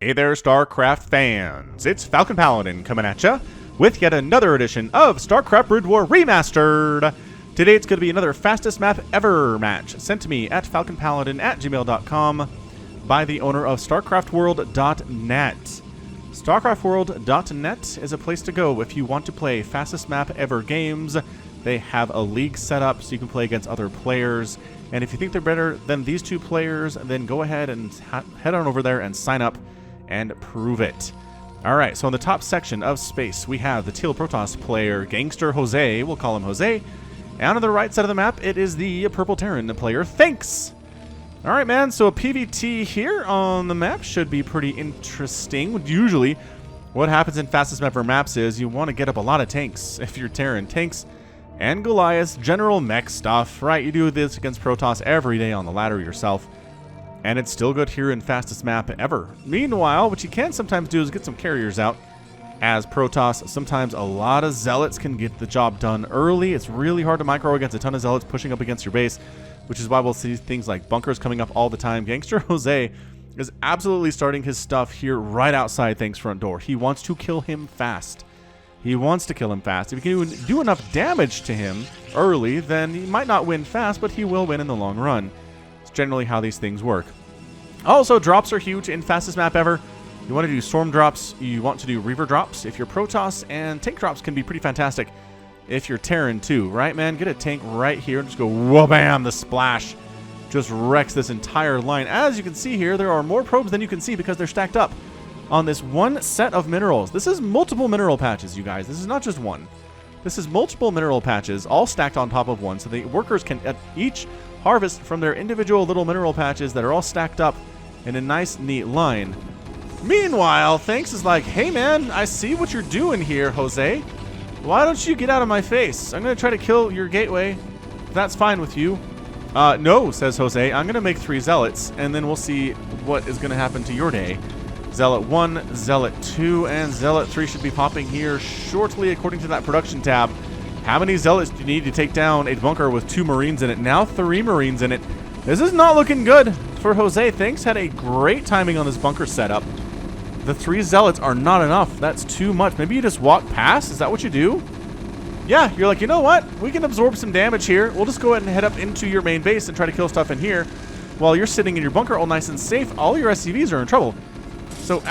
Hey there, StarCraft fans! It's Falcon Paladin coming at ya with yet another edition of StarCraft Brood War Remastered! Today it's going to be another fastest map ever match sent to me at falconpaladin@gmail.com by the owner of StarCraftWorld.net. StarCraftWorld.net is a place to go if you want to play fastest map ever games. They have a league set up so you can play against other players. And if you think they're better than these two players, then go ahead and head on over there and sign up and prove it. Alright, so in the top section of space, we have the Teal Protoss player, Gangster Jose. We'll call him Jose. And on the right side of the map, it is the Purple Terran player, Thanks. Alright, man, so a PvT here on the map should be pretty interesting. Usually, what happens in fastest map or maps is you want to get up a lot of tanks if you're Terran. Tanks and Goliaths, general mech stuff, right? You do this against Protoss every day on the ladder yourself. And it's still good here in fastest map ever. Meanwhile, what you can sometimes do is get some carriers out. As Protoss, sometimes a lot of zealots can get the job done early. It's really hard to micro against a ton of zealots pushing up against your base, which is why we'll see things like bunkers coming up all the time. Gangster Jose is absolutely starting his stuff here right outside Thanks' front door. He wants to kill him fast. He wants to kill him fast. If you can do enough damage to him early, then he might not win fast, but he will win in the long run. It's generally how these things work. Also, drops are huge in fastest map ever. You want to do storm drops, you want to do reaver drops if you're Protoss, and tank drops can be pretty fantastic if you're Terran too, right, man? Get a tank right here and just go wha-bam, the splash just wrecks this entire line. As you can see here, there are more probes than you can see because they're stacked up on this one set of minerals. This is multiple mineral patches, you guys. This is not just one. This is multiple mineral patches all stacked on top of one, so the workers can each harvest from their individual little mineral patches that are all stacked up in a nice, neat line. Meanwhile, Thanks is like, hey man, I see what you're doing here, Jose. Why don't you get out of my face? I'm going to try to kill your gateway. If that's fine with you. No, says Jose. I'm going to make 3 zealots, and then we'll see what is going to happen to your day. Zealot 1, Zealot 2, and Zealot 3 should be popping here shortly according to that production tab. How many zealots do you need to take down a bunker with 2 Marines in it? Now 3 Marines in it. This is not looking good for Jose. Thanks had a great timing on this bunker setup. The 3 zealots are not enough. That's too much. Maybe you just walk past? Is that what you do? Yeah, you're like, you know what? We can absorb some damage here. We'll just go ahead and head up into your main base and try to kill stuff in here. While you're sitting in your bunker all nice and safe, all your SCVs are in trouble. So,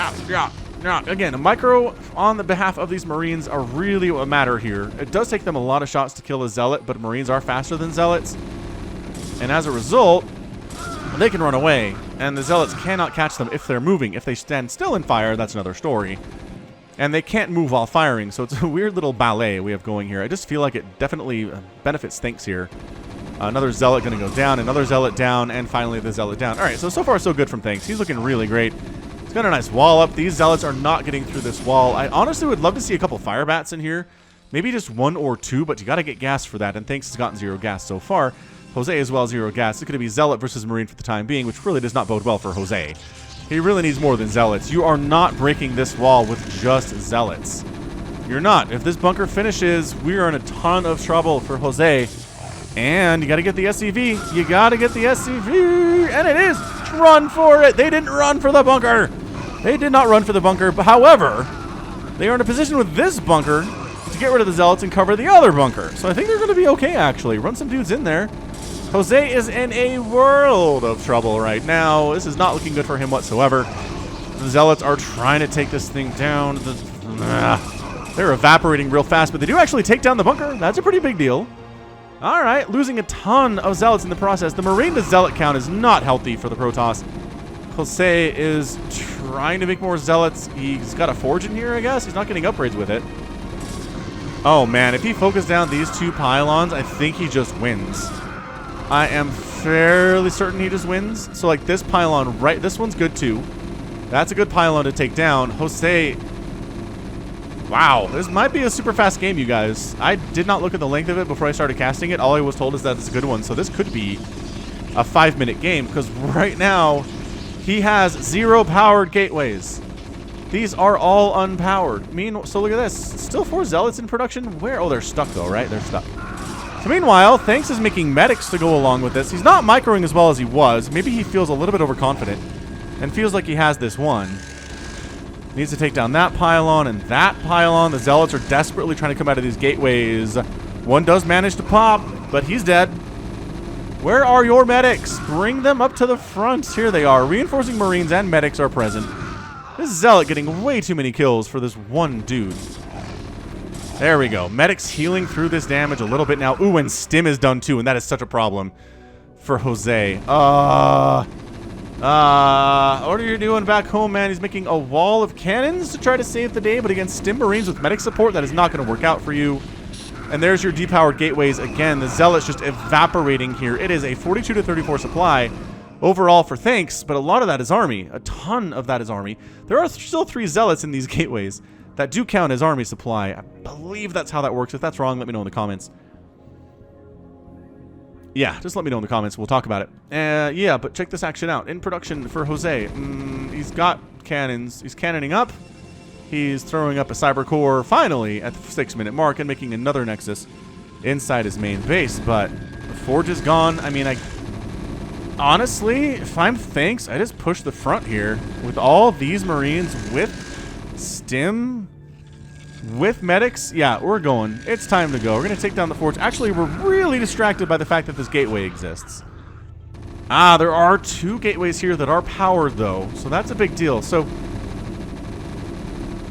again, a micro on the behalf of these Marines are really what matter here. It does take them a lot of shots to kill a Zealot, but Marines are faster than Zealots. And as a result, they can run away, and the Zealots cannot catch them if they're moving. If they stand still and fire, that's another story. And they can't move while firing, so it's a weird little ballet we have going here. I just feel like it definitely benefits Thanks here. Another Zealot going to go down, another Zealot down, and finally the Zealot down. All right, so far so good from Thanks. He's looking really great. He's got a nice wall up. These Zealots are not getting through this wall. I honestly would love to see a couple fire bats in here. Maybe just 1 or 2, but you got to get gas for that, and Thanks has gotten 0 gas so far. Jose as well, 0 gas. It's going to be Zealot versus Marine for the time being, which really does not bode well for Jose. He really needs more than Zealots. You are not breaking this wall with just Zealots. You're not. If this bunker finishes, we are in a ton of trouble for Jose. And you got to get the SCV. You got to get the SCV. And it is. Run for it. They didn't run for the bunker. They did not run for the bunker. But however, they are in a position with this bunker to get rid of the Zealots and cover the other bunker. So I think they're going to be okay, actually. Run some dudes in there. Jose is in a world of trouble right now. This is not looking good for him whatsoever. The Zealots are trying to take this thing down. They're evaporating real fast, but they do actually take down the bunker. That's a pretty big deal. All right, losing a ton of Zealots in the process. The Marine to Zealot count is not healthy for the Protoss. Jose is trying to make more Zealots. He's got a forge in here, I guess. He's not getting upgrades with it. Oh, man, if he focuses down these 2 pylons, I think he just wins. I am fairly certain he just wins. So, like, this pylon, right, this one's good, too. That's a good pylon to take down. Jose, wow, this might be a super fast game, you guys. I did not look at the length of it before I started casting it. All I was told is that it's a good one. So this could be a 5-minute game, because right now, he has 0 powered gateways. These are all unpowered. So look at this. Still 4 Zealots in production. Where? Oh, they're stuck, though, right? They're stuck. So meanwhile, Thanks is making medics to go along with this. He's not microing as well as he was. Maybe he feels a little bit overconfident and feels like he has this one. Needs to take down that pylon and that pylon. The Zealots are desperately trying to come out of these gateways. One does manage to pop, but he's dead. Where are your medics? Bring them up to the front. Here they are. Reinforcing Marines and medics are present. This Zealot getting way too many kills for this one dude. There we go. Medics healing through this damage a little bit now. Ooh, and Stim is done too, and that is such a problem for Jose. What are you doing back home, man? He's making a wall of cannons to try to save the day, but against Stim Marines with medic support, that is not going to work out for you. And there's your depowered gateways again. The Zealot's just evaporating here. It is a 42 to 34 supply overall for tanks, but a lot of that is army. A ton of that is army. There are still 3 Zealots in these gateways that do count as army supply. I believe that's how that works. If that's wrong, let me know in the comments. Yeah, just let me know in the comments. We'll talk about it. Yeah, but check this action out. In production for Jose. He's got cannons. He's cannoning up. He's throwing up a cyber core finally at the 6-minute mark and making another nexus inside his main base. But the forge is gone. I mean, honestly, if I'm Thanks, I just push the front here with all these Marines with Stim, with medics. Yeah, we're going. It's time to go. We're going to take down the forge. Actually, we're really distracted by the fact that this gateway exists. There are 2 gateways here that are powered, though. So that's a big deal. So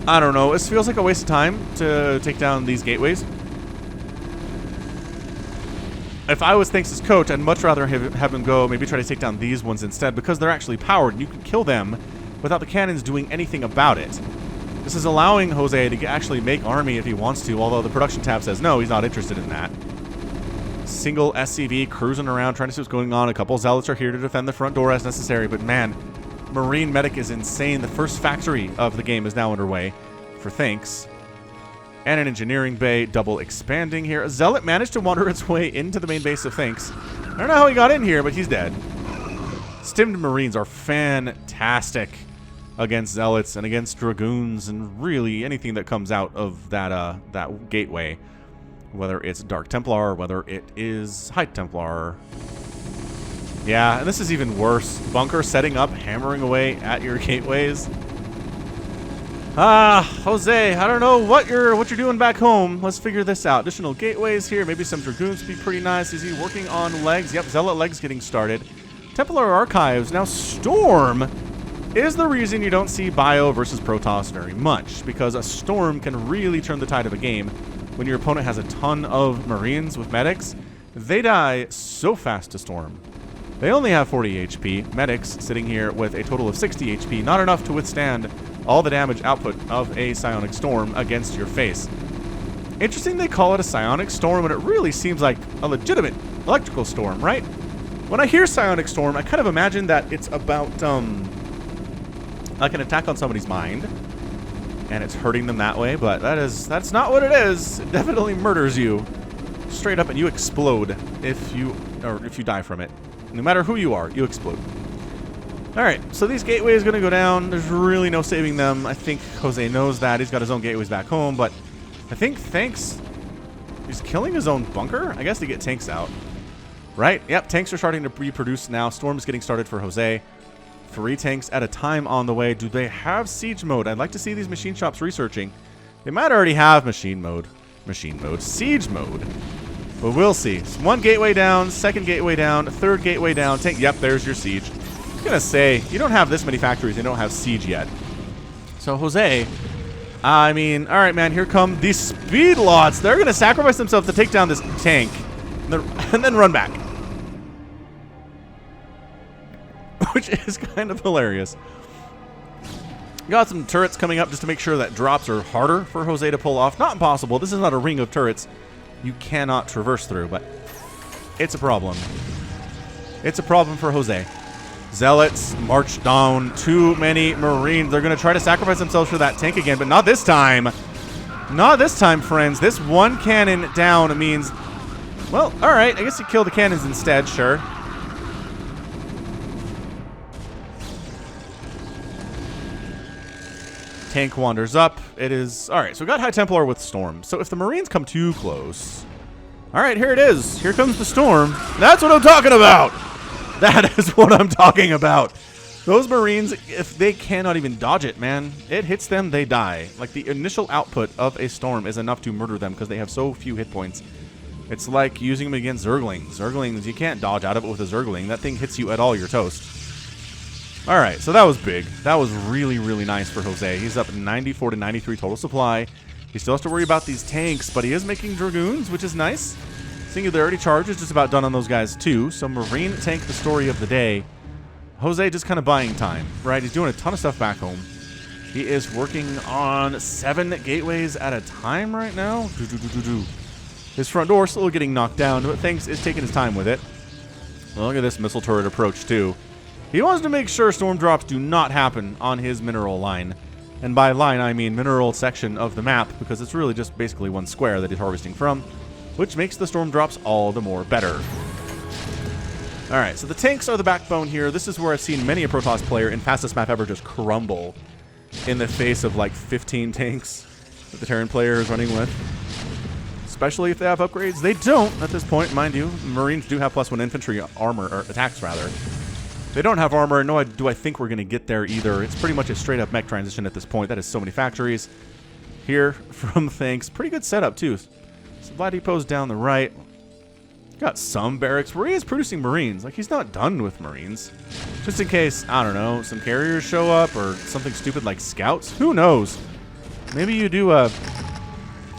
I don't know. This feels like a waste of time to take down these gateways. If I was Thanks' coach, I'd much rather have him go maybe try to take down these ones instead, because they're actually powered and you can kill them without the cannons doing anything about it. This is allowing Jose to actually make army if he wants to, although the production tab says no, he's not interested in that. Single SCV cruising around trying to see what's going on. A couple Zealots are here to defend the front door as necessary, but man, Marine Medic is insane. The first factory of the game is now underway for Thanks. And an engineering bay double expanding here. A Zealot managed to wander its way into the main base of Thanks. I don't know how he got in here, but he's dead. Stimmed Marines are fantastic against Zealots and against Dragoons and really anything that comes out of that gateway. Whether it's Dark Templar, whether it is High Templar. Yeah, and this is even worse. Bunker setting up, hammering away at your gateways. Jose, I don't know what you're doing back home. Let's figure this out. Additional gateways here, maybe some Dragoons would be pretty nice. Is he working on legs? Yep, Zealot legs getting started. Templar Archives. Now, Storm is the reason you don't see Bio versus Protoss very much, because a Storm can really turn the tide of a game. When your opponent has a ton of Marines with medics, they die so fast to Storm. They only have 40 HP. Medics sitting here with a total of 60 HP. Not enough to withstand all the damage output of a Psionic Storm against your face. Interesting they call it a Psionic Storm when it really seems like a legitimate electrical storm, right? When I hear Psionic Storm, I kind of imagine that it's about, like an attack on somebody's mind. And it's hurting them that way, but that's not what it is. It definitely murders you straight up and you explode if you die from it. No matter who you are, you explode. Alright, so these gateways are going to go down. There's really no saving them. I think Jose knows that. He's got his own gateways back home, but I think Thanks, he's killing his own bunker? I guess to get tanks out. Right? Yep, tanks are starting to reproduce now. Storm is getting started for Jose. 3 tanks at a time on the way. Do they have siege mode? I'd like to see these machine shops researching. They might already have siege mode, but we'll see. So 1 gateway down, 2nd gateway down, 3rd gateway down. Tank. Yep, there's your siege. I was gonna say you don't have this many factories. They don't have siege yet. So Jose, I mean, all right, man. Here come these speed lots. They're gonna sacrifice themselves to take down this tank, and then run back. Which is kind of hilarious. Got some turrets coming up just to make sure that drops are harder for Jose to pull off. Not impossible. This is not a ring of turrets you cannot traverse through, but it's a problem. It's a problem for Jose. Zealots march down. Too many Marines. They're going to try to sacrifice themselves for that tank again, but not this time. Not this time, friends. This 1 cannon down means, well, all right. I guess you kill the cannons instead, sure. Tank wanders up. It is... Alright, so we got High Templar with Storm. So if the Marines come too close... Alright, here it is. Here comes the Storm. That's what I'm talking about! That is what I'm talking about. Those Marines, if they cannot even dodge it, man, it hits them, they die. Like, the initial output of a storm is enough to murder them because they have so few hit points. It's like using them against Zerglings. Zerglings, you can't dodge out of it with a Zergling. That thing hits you at all, you're toast. All right, so that was big. That was really, really nice for Jose. He's up 94 to 93 total supply. He still has to worry about these tanks, but he is making Dragoons, which is nice. Singularity charge is just about done on those guys, too. So Marine tank, the story of the day. Jose just kind of buying time, right? He's doing a ton of stuff back home. He is working on 7 gateways at a time right now. His front door still getting knocked down, but Thanks is taking his time with it. Well, look at this missile turret approach, too. He wants to make sure storm drops do not happen on his mineral line. And by line, I mean mineral section of the map, because it's really just basically one square that he's harvesting from, which makes the storm drops all the more better. Alright, so the tanks are the backbone here. This is where I've seen many a Protoss player in fastest map ever just crumble in the face of like 15 tanks that the Terran player is running with. Especially if they have upgrades. They don't at this point, mind you. Marines do have +1 infantry armor, or attacks rather. They don't have armor, nor do I think we're going to get there either. It's pretty much a straight up mech transition at this point. That is so many factories. Here from Thanks. Pretty good setup too. Supply depots down the right. Got some barracks where he is producing Marines. Like, he's not done with Marines. Just in case, I don't know, some carriers show up or something stupid like scouts. Who knows? Maybe you do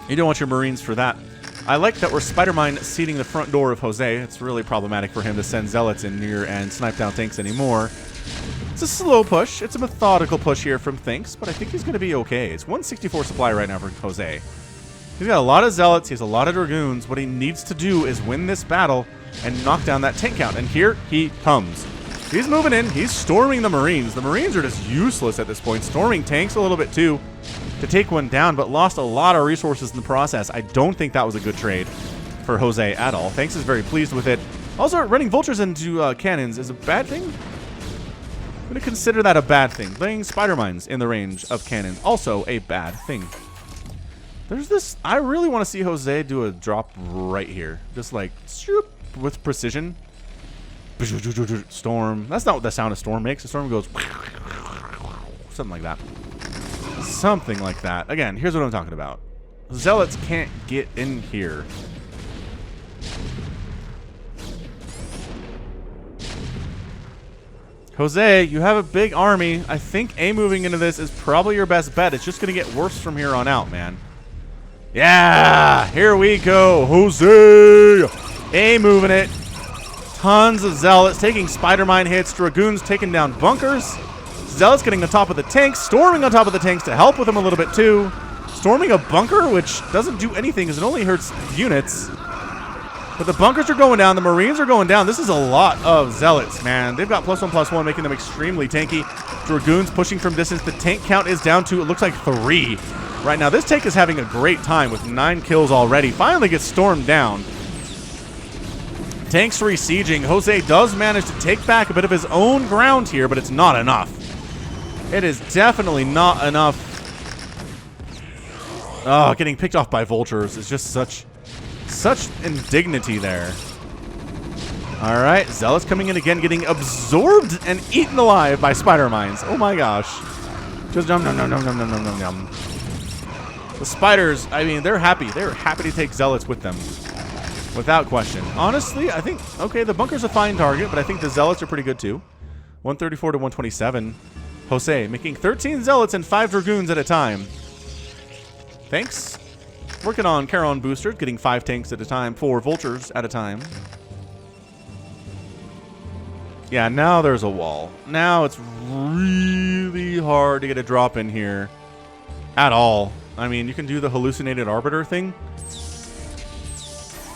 you don't want your Marines for that. I like that we're Spider-Mine seating the front door of Jose. It's really problematic for him to send zealots in near and snipe down tanks anymore. It's a slow push. It's a methodical push here from Thanks, but I think he's going to be okay. It's 164 supply right now for Jose. He's got a lot of zealots. He has a lot of dragoons. What he needs to do is win this battle and knock down that tank count. And here he comes. He's moving in. He's storming the Marines. The Marines are just useless at this point. Storming tanks a little bit too to take one down, but lost a lot of resources in the process. I don't think that was a good trade for Jose at all. Thanks is very pleased with it. Also, running vultures into cannons is a bad thing. I'm going to consider that a bad thing. Laying spider mines in the range of cannons, also a bad thing. There's this, I really want to see Jose do a drop right here. Just like, shoop, with precision. Storm. That's not what the sound of storm makes. The storm goes, something like that. Something like that. Again, here's what I'm talking about. Zealots can't get in here. Jose, you have a big army. I think A moving into this is probably your best bet. It's just going to get worse from here on out, man. Yeah, here we go. Jose, A moving it. Tons of zealots taking spider mine hits. Dragoons taking down bunkers. Zealots getting on top of the tanks. Storming on top of the tanks to help with them a little bit too. Storming a bunker, which doesn't do anything because it only hurts units. But the bunkers are going down. The Marines are going down. This is a lot of zealots, man. They've got +1/+1, making them extremely tanky. Dragoons pushing from distance. The tank count is down to, it looks like 3. Right now, this tank is having a great time with 9 kills already. Finally gets stormed down. Tanks resieging. Jose does manage to take back a bit of his own ground here, but it's not enough. It is definitely not enough. Oh, getting picked off by vultures is just such indignity there. All right, Zealots coming in again, getting absorbed and eaten alive by spider mines. Oh my gosh. Just nom nom nom nom nom nom nom nom. The spiders, I mean, they're happy. They're happy to take zealots with them. Without question. Honestly, I think, okay, the bunker's a fine target, but I think the zealots are pretty good too. 134 to 127. Jose making 13 zealots and 5 dragoons at a time. Thanks. Working on Charon boosters, getting 5 tanks at a time, 4 vultures at a time. Yeah, now there's a wall. Now it's really hard to get a drop in here at all. I mean, you can do the hallucinated arbiter thing,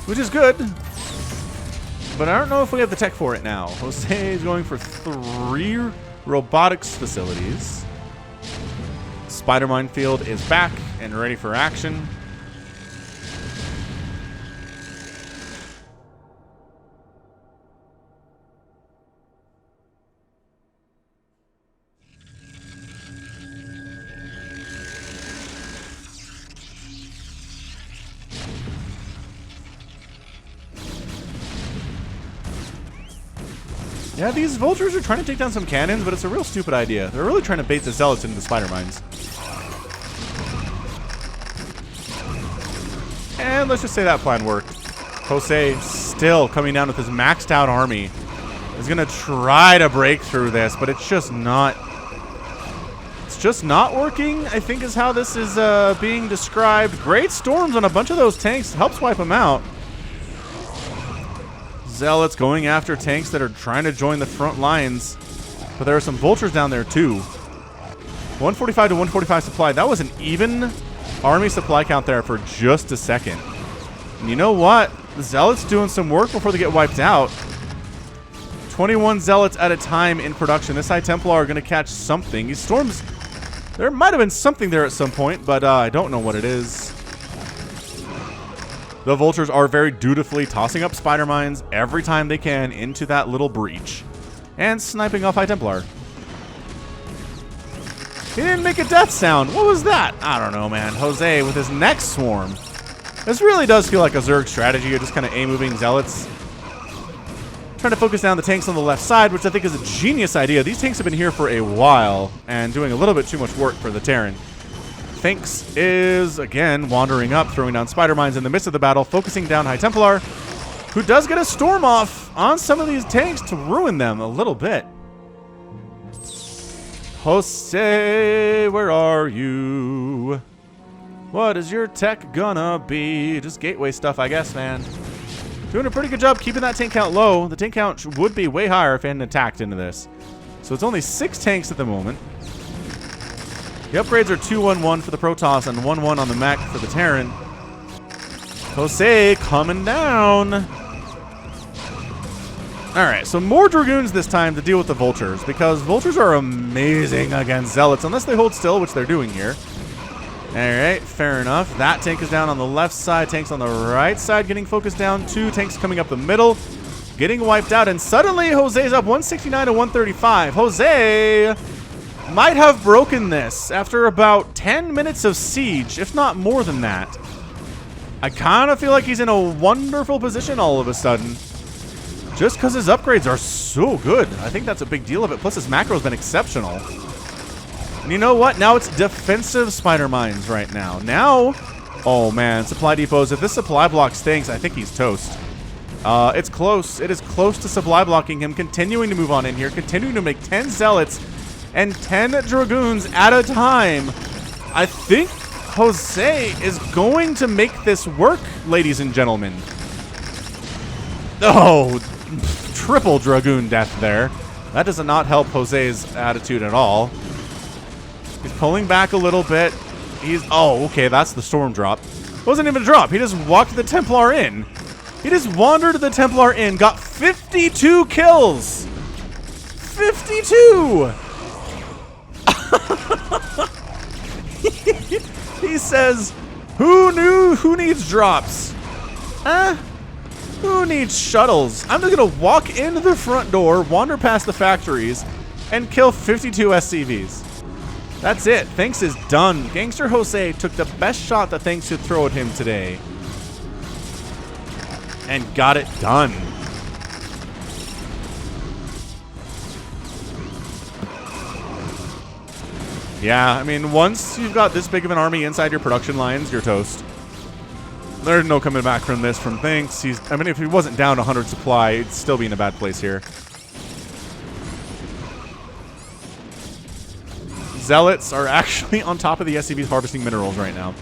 which is good, but I don't know if we have the tech for it now. Jose is going for 3 robotics facilities. Spider Minefield is back and ready for action. Yeah, these vultures are trying to take down some cannons, but it's a real stupid idea. They're really trying to bait the zealots into the spider mines. And let's just say that plan worked. Jose still coming down with his maxed out army. Is going to try to break through this, but it's just not working, I think is how this is being described. Great storms on a bunch of those tanks helps wipe them out. Zealots going after tanks that are trying to join the front lines, but there are some vultures down there too. 145 to 145 supply. That was an even army supply count there for just a second. And you know what? The zealots doing some work before they get wiped out. 21 zealots at a time in production. This High Templar are going to catch something. These storms, there might have been something there at some point, but I don't know what it is. The vultures are very dutifully tossing up spider mines every time they can into that little breach and sniping off High Templar. He didn't make a death sound. What was that? I don't know, man. Jose with his next swarm. This really does feel like a Zerg strategy. You're just kind of A-moving zealots. Trying to focus down the tanks on the left side, which I think is a genius idea. These tanks have been here for a while and doing a little bit too much work for the Terran. Finks is, again, wandering up, throwing down spider mines in the midst of the battle, focusing down High Templar, who does get a storm off on some of these tanks to ruin them a little bit. Jose, where are you? What is your tech gonna be? Just gateway stuff, I guess, man. Doing a pretty good job keeping that tank count low. The tank count would be way higher if it hadn't attacked into this. So it's only 6 tanks at the moment. The upgrades are 2-1-1 for the Protoss and 1-1 on the mech for the Terran. Jose coming down. Alright, so more Dragoons this time to deal with the Vultures, because Vultures are amazing against Zealots, unless they hold still, which they're doing here. Alright, fair enough. That tank is down on the left side. Tanks on the right side getting focused down. 2 tanks coming up the middle, getting wiped out, and suddenly Jose's up 169 to 135. Jose might have broken this after about 10 minutes of siege, if not more than that. I kind of feel like he's in a wonderful position all of a sudden, just because his upgrades are so good. I think that's a big deal of it. Plus his macro's been exceptional. And you know what? Now it's defensive spider mines right now. Now, oh man, supply depots. If this supply block stinks, I think he's toast. It's close. It is close to supply blocking him. Continuing to move on in here. Continuing to make 10 zealots and 10 dragoons at a time. I think Jose is going to make this work, ladies and gentlemen. Oh, triple dragoon death there. That does not help Jose's attitude at all. He's pulling back a little bit. Oh, okay, that's the storm drop. It wasn't even a drop. He just walked the Templar in. He just wandered the Templar in, got 52 kills. 52! He says, who needs drops? Who needs shuttles? I'm just gonna walk into the front door, wander past the factories, and kill 52 SCVs. That's it. Thanks is done. Gangster Jose took the best shot that Thanks could throw at him today and got it done. Yeah, I mean, once you've got this big of an army inside your production lines, you're toast. There's no coming back from this from Thanks. I mean, if he wasn't down 100 supply, he'd still be in a bad place here. Zealots are actually on top of the SCVs harvesting minerals right now.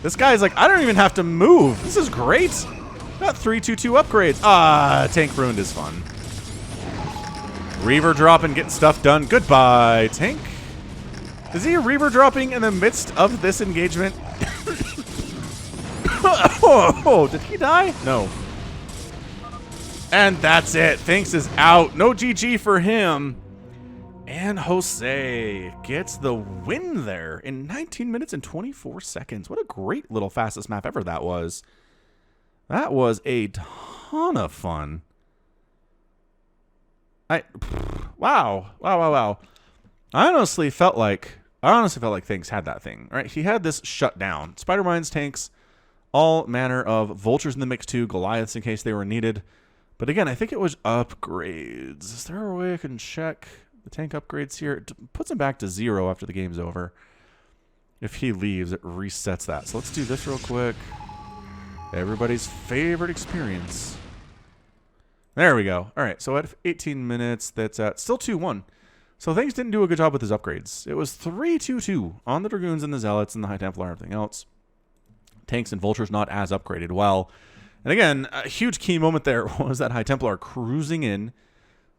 This guy's like, I don't even have to move. This is great. Got 322 upgrades. Tank ruined his fun. Reaver dropping, getting stuff done. Goodbye, tank. Is he Reaver dropping in the midst of this engagement? Oh, did he die? No. And that's it. Thanks is out. No GG for him. And Jose gets the win there in 19 minutes and 24 seconds. What a great little fastest map ever that was. That was a ton of fun. Wow. I honestly felt like Thanks had that thing, right? He had this shut down. Spider mines, tanks, all manner of vultures in the mix too, Goliaths in case they were needed. But again, I think it was upgrades. Is there a way I can check the tank upgrades here? It puts him back to 0 after the game's over. If he leaves, it resets that. So let's do this real quick. Everybody's favorite experience. There we go. All right, so at 18 minutes, that's at still 2-1. So things didn't do a good job with his upgrades. It was 3-2-2 on the Dragoons and the Zealots and the High Templar and everything else. Tanks and Vultures not as upgraded well. And again, a huge key moment there was that High Templar cruising in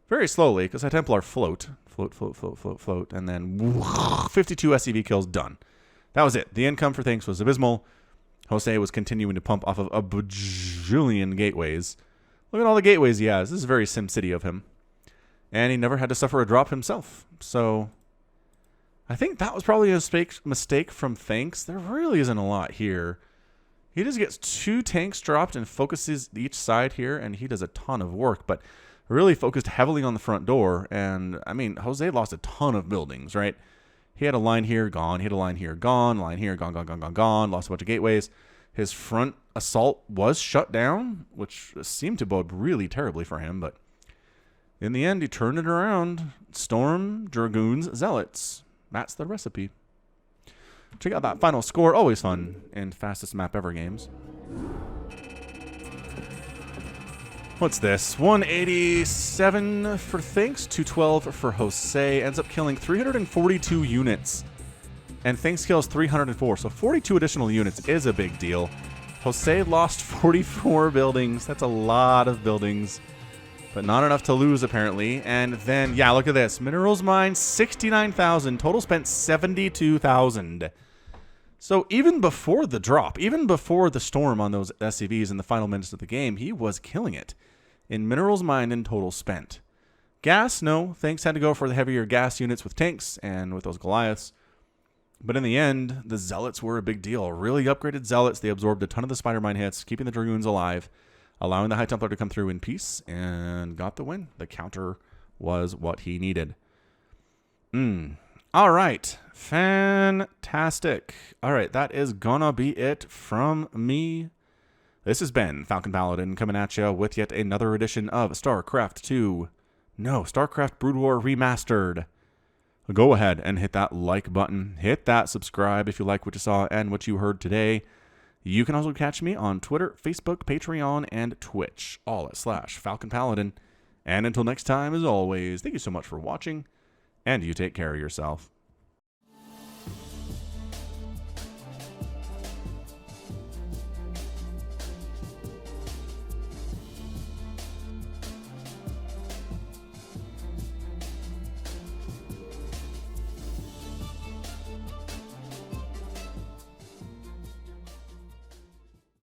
very slowly, because High Templar float, and then 52 SCV kills, done. That was it. The income for Tanks was abysmal. Jose was continuing to pump off of a bajillion gateways. Look at all the gateways he has. This is very SimCity of him. And he never had to suffer a drop himself. So I think that was probably a mistake from Thanks. There really isn't a lot here. He just gets 2 tanks dropped and focuses each side here, and he does a ton of work, but really focused heavily on the front door. And, I mean, Jose lost a ton of buildings, right? He had a line here, gone. He had a line here, gone. Line here, gone, gone, gone, gone, gone. Lost a bunch of gateways. His front assault was shut down, which seemed to bode really terribly for him, but in the end, he turned it around. Storm, Dragoons, Zealots. That's the recipe. Check out that final score. Always fun in fastest map ever games. What's this? 187 for Thanks, 212 for Jose. Ends up killing 342 units. And Thanks kills 304. So 42 additional units is a big deal. Jose lost 44 buildings. That's a lot of buildings. But not enough to lose, apparently. And then, yeah, look at this. Minerals mined, 69,000. Total spent 72,000. So even before the drop, even before the storm on those SCVs in the final minutes of the game, he was killing it in minerals mined and total spent. Gas, no. Thanks had to go for the heavier gas units with tanks and with those Goliaths. But in the end, the Zealots were a big deal. Really upgraded Zealots. They absorbed a ton of the Spider Mine hits, keeping the Dragoons alive, allowing the High Templar to come through in peace, and got the win. The counter was what he needed. All right. Fantastic. All right, that is gonna be it from me. This has been Falcon Paladin coming at you with yet another edition of StarCraft 2. No, StarCraft Brood War Remastered. Go ahead and hit that like button. Hit that subscribe if you like what you saw and what you heard today. You can also catch me on Twitter, Facebook, Patreon, and Twitch, all at /Falcon Paladin. And until next time, as always, thank you so much for watching, and you take care of yourself.